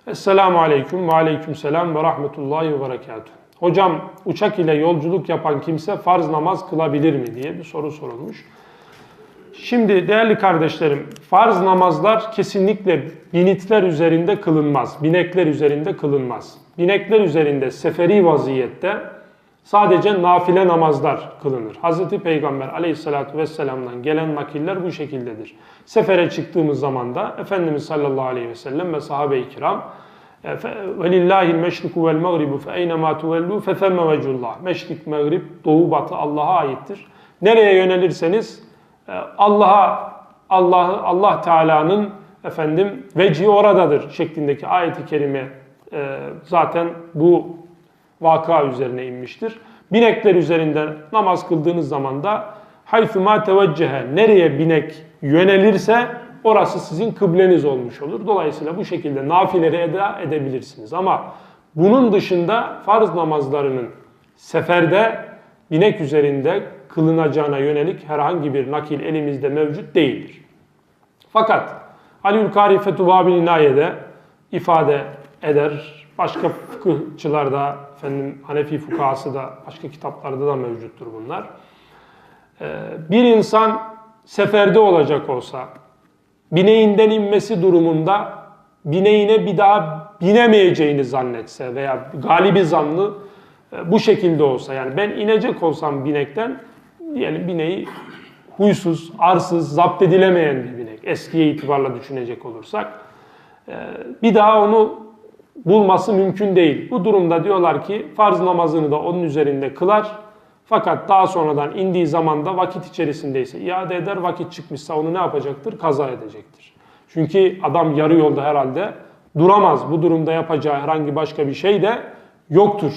Esselamu Aleyküm ve Aleykümselam ve Rahmetullahi ve Berekatuhu. Hocam, uçak ile yolculuk yapan kimse farz namaz kılabilir mi diye bir soru sorulmuş. Şimdi değerli kardeşlerim, farz namazlar kesinlikle binitler üzerinde kılınmaz. Binekler üzerinde kılınmaz. Binekler üzerinde seferi vaziyette sadece nafile namazlar kılınır. Hz. Peygamber aleyhissalatü vesselam'dan gelen nakiller bu şekildedir. Sefere çıktığımız zaman da Efendimiz sallallahu aleyhi ve sellem ve sahabe-i kiram وَلِلَّهِ الْمَشْرِكُ وَالْمَغْرِبُ فَاَيْنَمَا تُوَلُّوا فَثَمَّ وَجُّ اللّٰهِ Meşrik, Mağrib, Doğu, Batı Allah'a aittir. Nereye yönelirseniz Allah Teala'nın vecihi oradadır şeklindeki ayet-i kerime zaten bu vaka üzerine inmiştir. Binekler üzerinde namaz kıldığınız zaman da haythuma teveccehe, nereye binek yönelirse orası sizin kıbleniz olmuş olur. Dolayısıyla bu şekilde nafileri eda edebilirsiniz. Ama bunun dışında farz namazlarının seferde binek üzerinde kılınacağına yönelik herhangi bir nakil elimizde mevcut değildir. Fakat Aliül-Kari Fethubabil İnaye'de ifade eder, başka fıkıhçılarda, Hanefi fukahası da başka kitaplarda da mevcuttur bunlar. Bir insan seferde olacak olsa, bineğinden inmesi durumunda bineğine bir daha binemeyeceğini zannetse veya galibi zannı bu şekilde olsa, yani ben inecek olsam binekten, diyelim bineği huysuz, arsız, zapt edilemeyen bir binek, eskiye itibarla düşünecek olursak, bir daha onu bulması mümkün değil. Bu durumda diyorlar ki farz namazını da onun üzerinde kılar. Fakat daha sonradan indiği zaman da vakit içerisindeyse iade eder, vakit çıkmışsa onu ne yapacaktır? Kaza edecektir. Çünkü adam yarı yolda herhalde duramaz. Bu durumda yapacağı herhangi başka bir şey de yoktur.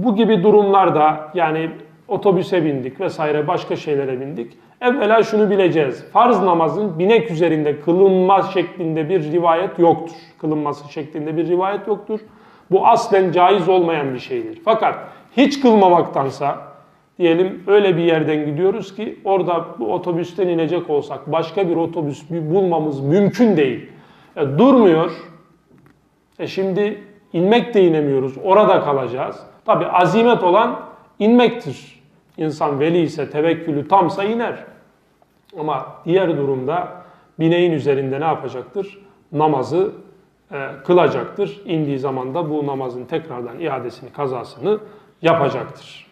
Bu gibi durumlarda, yani otobüse bindik vesaire başka şeylere bindik. Evvela şunu bileceğiz. Farz namazın binek üzerinde kılınmaz şeklinde bir rivayet yoktur. Kılınması şeklinde bir rivayet yoktur. Bu aslen caiz olmayan bir şeydir. Fakat hiç kılmamaktansa, diyelim öyle bir yerden gidiyoruz ki orada bu otobüsten inecek olsak başka bir otobüs bulmamız mümkün değil. Durmuyor. Şimdi inmek de inemiyoruz. Orada kalacağız. Tabi azimet olan inmektir. İnsan veli ise, tevekkülü tamsa iner. Ama diğer durumda bineğin üzerinde ne yapacaktır? Namazı kılacaktır. İndiği zaman da bu namazın tekrardan iadesini, kazasını yapacaktır.